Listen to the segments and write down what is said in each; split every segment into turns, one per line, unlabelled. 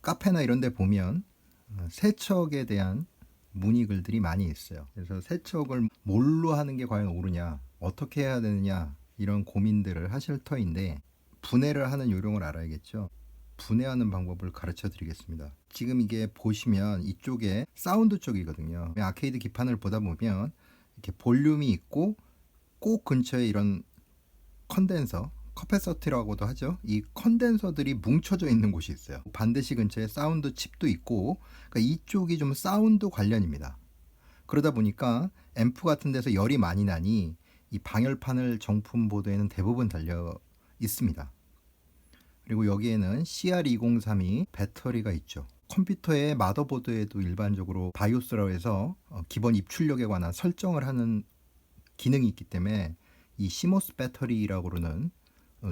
카페나 이런 데 보면 세척에 대한 문의 글들이 많이 있어요. 그래서 세척을 뭘로 하는 게 과연 옳으냐, 어떻게 해야 되느냐, 이런 고민들을 하실 터인데, 분해를 하는 요령을 알아야겠죠. 분해하는 방법을 가르쳐 드리겠습니다. 지금 이게 보시면 이쪽에 사운드 쪽이거든요. 아케이드 기판을 보다 보면 이렇게 볼륨이 있고 꼭 근처에 이런 컨덴서, 커패서티라고도 하죠. 이 컨덴서들이 뭉쳐져 있는 곳이 있어요. 반드시 근처에 사운드 칩도 있고, 그러니까 이쪽이 좀 사운드 관련입니다. 그러다 보니까 앰프 같은 데서 열이 많이 나니 이 방열판을 정품 보드에는 대부분 달려 있습니다. 그리고 여기에는 CR2032 배터리가 있죠. 컴퓨터의 마더보드에도 일반적으로 바이오스라고 해서 기본 입출력에 관한 설정을 하는 기능이 있기 때문에 이 시모스 배터리라고 그러는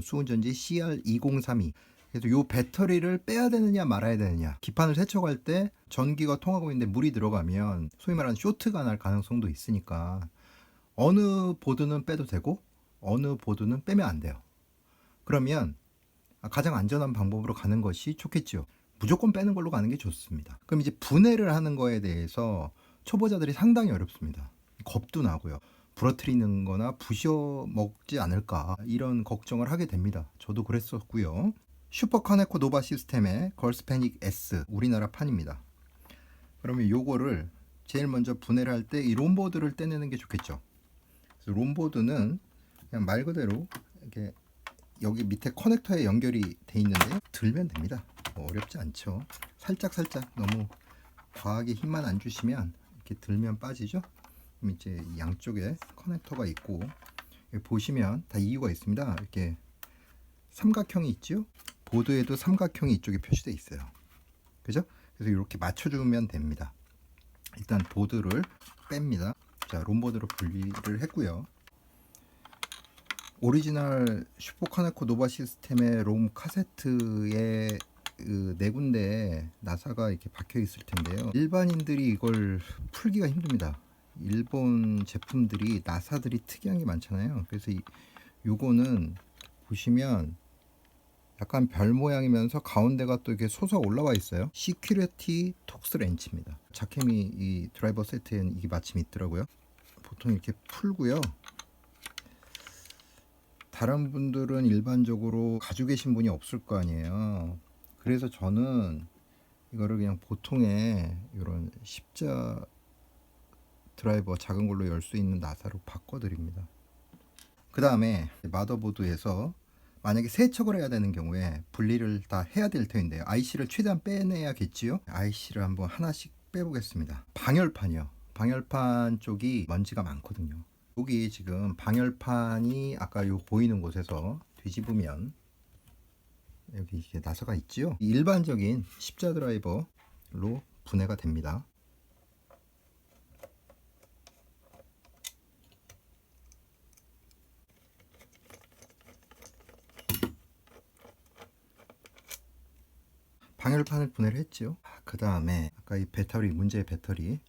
수은전지 CR2032, 그래서 이 배터리를 빼야 되느냐 말아야 되느냐, 기판을 세척할 때 전기가 통하고 있는데 물이 들어가면 소위 말하는 쇼트가 날 가능성도 있으니까 어느 보드는 빼도 되고 어느 보드는 빼면 안 돼요. 그러면 가장 안전한 방법으로 가는 것이 좋겠죠. 무조건 빼는 걸로 가는 게 좋습니다. 그럼 이제 분해를 하는 거에 대해서 초보자들이 상당히 어렵습니다. 겁도 나고요. 부러뜨리는 거나 부셔 먹지 않을까, 이런 걱정을 하게 됩니다. 저도 그랬었고요. 슈퍼 카네코 노바 시스템의 걸스패닉 S, 우리나라 판입니다. 그러면 요거를 제일 먼저 분해를 할 때 이 롬보드를 떼내는 게 좋겠죠. 그래서 롬보드는 그냥 말 그대로 이렇게 여기 밑에 커넥터에 연결이 돼 있는데 들면 됩니다. 뭐 어렵지 않죠. 살짝 너무 과하게 힘만 안 주시면 이렇게 들면 빠지죠. 그럼 이제 양쪽에 커넥터가 있고, 여기 보시면 다 이유가 있습니다. 이렇게 삼각형이 있죠. 보드에도 삼각형이 이쪽에 표시되어 있어요. 그죠? 그래서 이렇게 맞춰주면 됩니다. 일단 보드를 뺍니다. 자, 롬보드로 분리를 했고요. 오리지널 슈퍼카네코 노바 시스템의 롬 카세트에 네 군데 나사가 이렇게 박혀 있을 텐데요. 일반인들이 이걸 풀기가 힘듭니다. 일본 제품들이 나사들이 특이한 게 많잖아요. 그래서 요거는 보시면 약간 별 모양이면서 가운데가 또 이렇게 솟아 올라와 있어요. 시큐리티 톡스 렌치입니다. 자케미 이 드라이버 세트에는 이게 마침 있더라고요. 보통 이렇게 풀고요. 다른 분들은 일반적으로 가지고 계신 분이 없을 거 아니에요. 그래서 저는 이거를 그냥 보통의 이런 십자 드라이버 작은 걸로 열 수 있는 나사로 바꿔드립니다. 그 다음에 마더보드에서 만약에 세척을 해야 되는 경우에 분리를 다 해야 될 터인데요. IC를 최대한 빼내야겠지요. IC를 한번 하나씩 빼보겠습니다. 방열판이요. 방열판 쪽이 먼지가 많거든요. 여기 지금 방열판이 아까 요 보이는 곳에서 뒤집으면 여기 이렇게 나사가 있지요. 일반적인 십자 드라이버로 분해가 됩니다. 방열판을 분해를 했죠. 그 다음에 아까 이 배터리, 문제의 배터리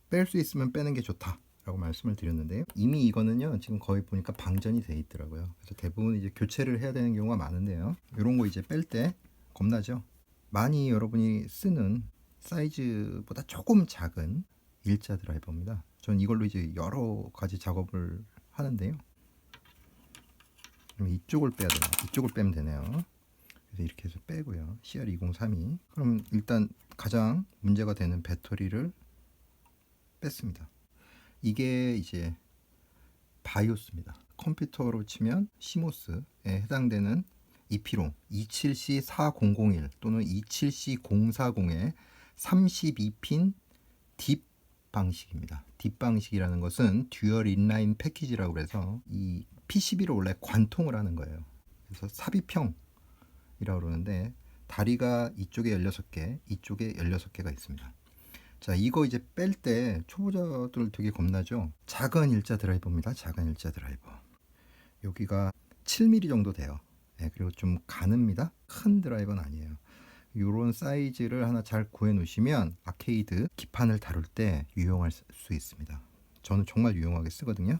뺄 수 있으면 빼는 게 좋다 라고 말씀을 드렸는데요. 이미 이거는요 지금 거의 보니까 방전이 돼 있더라고요. 그래서 대부분 이제 교체를 해야 되는 경우가 많은데요. 이런 거 이제 뺄 때 겁나죠. 많이 여러분이 쓰는 사이즈보다 조금 작은 일자 드라이버입니다. 전 이걸로 이제 여러 가지 작업을 하는데요. 그럼 이쪽을 빼야 돼요. 이쪽을 빼면 되네요. 그래서 이렇게 해서 빼고요. CR2032. 그럼 일단 가장 문제가 되는 배터리를 뺐습니다. 이게 이제 바이오스입니다. 컴퓨터로 치면 시모스에 해당되는 EPROM 27C4001 또는 27C040의 32핀 딥 방식입니다. 딥 방식이라는 것은 듀얼 인라인 패키지라고 해서 이 PCB를 원래 관통을 하는 거예요. 그래서 삽입형 이라고 그러는데 다리가 이쪽에 16개, 이쪽에 16개가 있습니다. 자, 이거 이제 뺄 때 초보자들 되게 겁나죠. 작은 일자 드라이버입니다. 작은 일자 드라이버. 여기가 7mm 정도 돼요. 네, 그리고 좀 가늡니다. 큰 드라이버는 아니에요. 이런 사이즈를 하나 잘 구해 놓으시면 아케이드 기판을 다룰 때 유용할 수 있습니다. 저는 정말 유용하게 쓰거든요.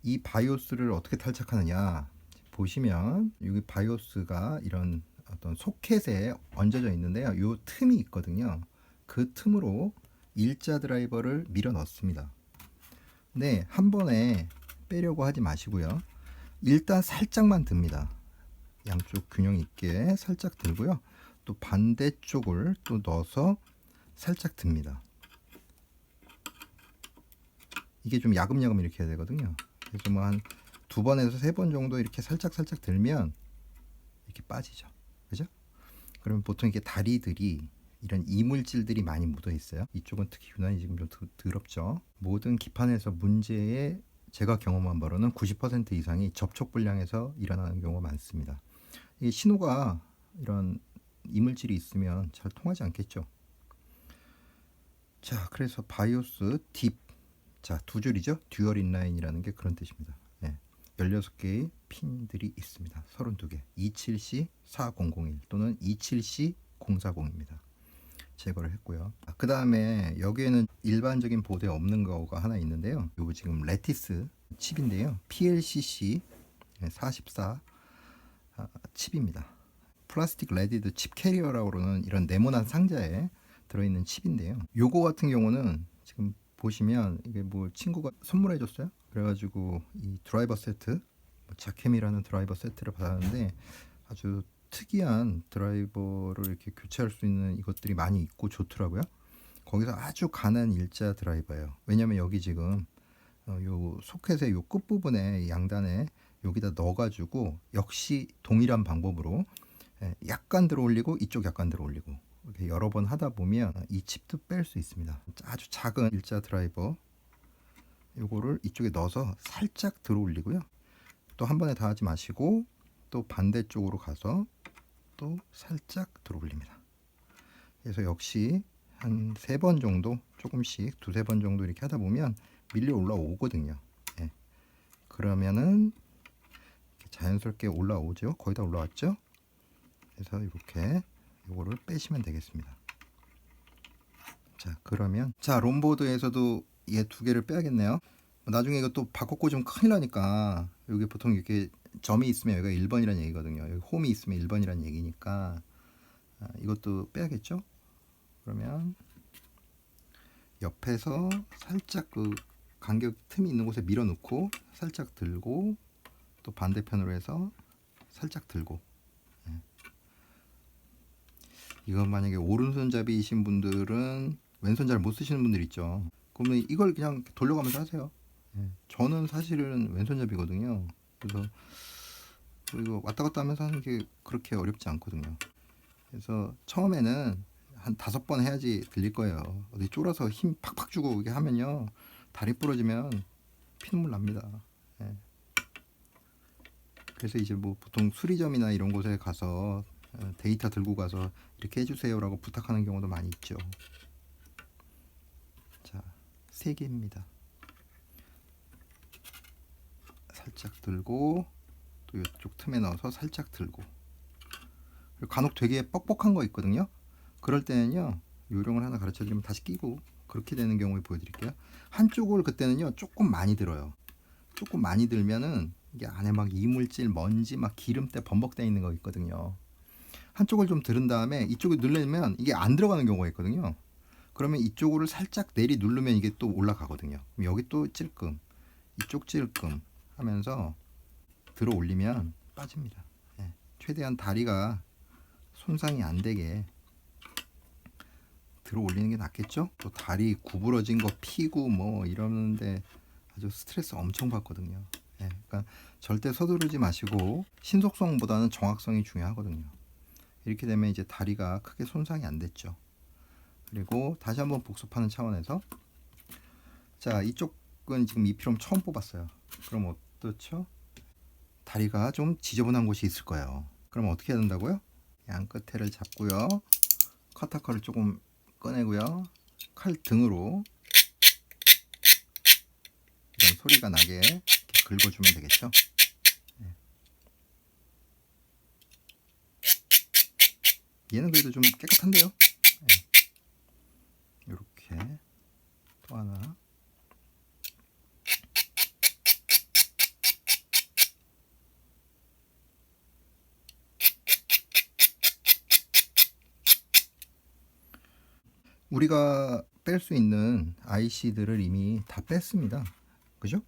이 바이오스를 어떻게 탈착하느냐 보시면 여기 바이오스가 이런 어떤 소켓에 얹어져 있는데요. 요 틈이 있거든요. 그 틈으로 일자 드라이버를 밀어 넣습니다. 네, 한 번에 빼려고 하지 마시고요. 일단 살짝만 듭니다. 양쪽 균형 있게 살짝 들고요. 또 반대쪽을 또 넣어서 살짝 듭니다. 이게 좀 야금야금 이렇게 해야 되거든요. 그래서 뭐 한 2번에서 3번 정도 이렇게 살짝 들면 이렇게 빠지죠. 그죠? 그러면 보통 이게 다리들이 이런 이물질들이 많이 묻어 있어요. 이쪽은 특히 유난히 지금 좀 더럽죠. 모든 기판에서 문제의 제가 경험한 바로는 90% 이상이 접촉 불량에서 일어나는 경우가 많습니다. 이 신호가 이런 이물질이 있으면 잘 통하지 않겠죠. 자, 그래서 바이오스 딥, 자, 2줄이죠. 듀얼 인라인이라는 게 그런 뜻입니다. 네, 16개의 핀들이 있습니다. 32개. 27C4001 또는 27C040입니다. 제거를 했고요. 그 다음에 여기에는 일반적인 보드에 없는 거가 하나 있는데요. 이거 지금 레티스 칩인데요. PLCC 44 칩입니다. 플라스틱 레디드 칩 캐리어라고 그러는 이런 네모난 상자에 들어있는 칩인데요. 요거 같은 경우는 지금 보시면 이게 뭐 친구가 선물해 줬어요. 그래가지고 이 드라이버 세트, 자캠이라는 드라이버 세트를 받았는데 아주 특이한 드라이버를 이렇게 교체할 수 있는 이것들이 많이 있고 좋더라고요. 거기서 아주 가난 일자 드라이버예요. 왜냐면 여기 지금 요 소켓의 요 끝부분에 양단에 여기다 넣어가지고 역시 동일한 방법으로 약간 들어 올리고 이쪽 약간 들어 올리고 이렇게 여러 번 하다 보면 이 칩도 뺄 수 있습니다. 아주 작은 일자 드라이버 요거를 이쪽에 넣어서 살짝 들어 올리고요. 또 한 번에 다 하지 마시고 또 반대쪽으로 가서 또 살짝 들어 올립니다. 그래서 역시 한 3번 정도 조금씩 2-3번 정도 이렇게 하다 보면 밀려 올라오거든요. 예. 그러면은 자연스럽게 올라오죠. 거의 다 올라왔죠. 그래서 이렇게 요거를 빼시면 되겠습니다. 자, 그러면 자, 롬보드에서도 얘 2개를 빼야겠네요. 나중에 이거 또 바꿔 꽂으면 큰일 나니까 여기 보통 이렇게 점이 있으면 여기가 1번이라는 얘기거든요. 여기 홈이 있으면 1번이라는 얘기니까 이것도 빼야겠죠. 그러면 옆에서 살짝 그 간격 틈이 있는 곳에 밀어넣고 살짝 들고 또 반대편으로 해서 살짝 들고. 이건 만약에 오른손잡이이신 분들은 왼손잡이 못 쓰시는 분들 있죠. 그러면 이걸 그냥 돌려가면서 하세요. 저는 사실은 왼손잡이거든요. 그래서 이거 왔다 갔다 하면서 하는 게 그렇게 어렵지 않거든요. 그래서 처음에는 한 5번 해야지 들릴 거예요. 어디 쫄아서 힘 팍팍 주고 이렇게 하면요, 다리 부러지면 피눈물 납니다. 예. 그래서 이제 뭐 보통 수리점이나 이런 곳에 가서 데이터 들고 가서 이렇게 해주세요라고 부탁하는 경우도 많이 있죠. 자, 3개입니다. 살짝 들고 또 이쪽 틈에 넣어서 살짝 들고. 그리고 간혹 되게 뻑뻑한 거 있거든요. 그럴 때는요, 요령을 하나 가르쳐 드리면 다시 끼고 그렇게 되는 경우를 보여드릴게요. 한쪽을 그때는요 조금 많이 들어요. 조금 많이 들면은 이게 안에 막 이물질, 먼지, 막 기름때 범벅되어 있는 거 있거든요. 한쪽을 좀 들은 다음에 이쪽을 누르면 이게 안 들어가는 경우가 있거든요. 그러면 이쪽으로 살짝 내리 누르면 이게 또 올라가거든요. 그럼 여기 또 찔끔, 이쪽 찔끔 하면서 들어 올리면 빠집니다. 예. 최대한 다리가 손상이 안 되게 들어 올리는 게 낫겠죠? 또 다리 구부러진 거 피고 뭐 이러는데 아주 스트레스 엄청 받거든요. 예. 그러니까 절대 서두르지 마시고 신속성보다는 정확성이 중요하거든요. 이렇게 되면 이제 다리가 크게 손상이 안 됐죠. 그리고 다시 한번 복습하는 차원에서, 자, 이쪽은 지금 이 필름 처음 뽑았어요. 그럼 어떻죠? 다리가 좀 지저분한 곳이 있을 거예요. 그럼 어떻게 해야 된다고요? 양 끝에를 잡고요, 커터칼을 조금 꺼내고요, 칼 등으로 이런 소리가 나게 이렇게 긁어주면 되겠죠. 얘는 그래도 좀 깨끗한데요. 이렇게 또 하나. 우리가 뺄 수 있는 IC들을 이미 다 뺐습니다. 그죠?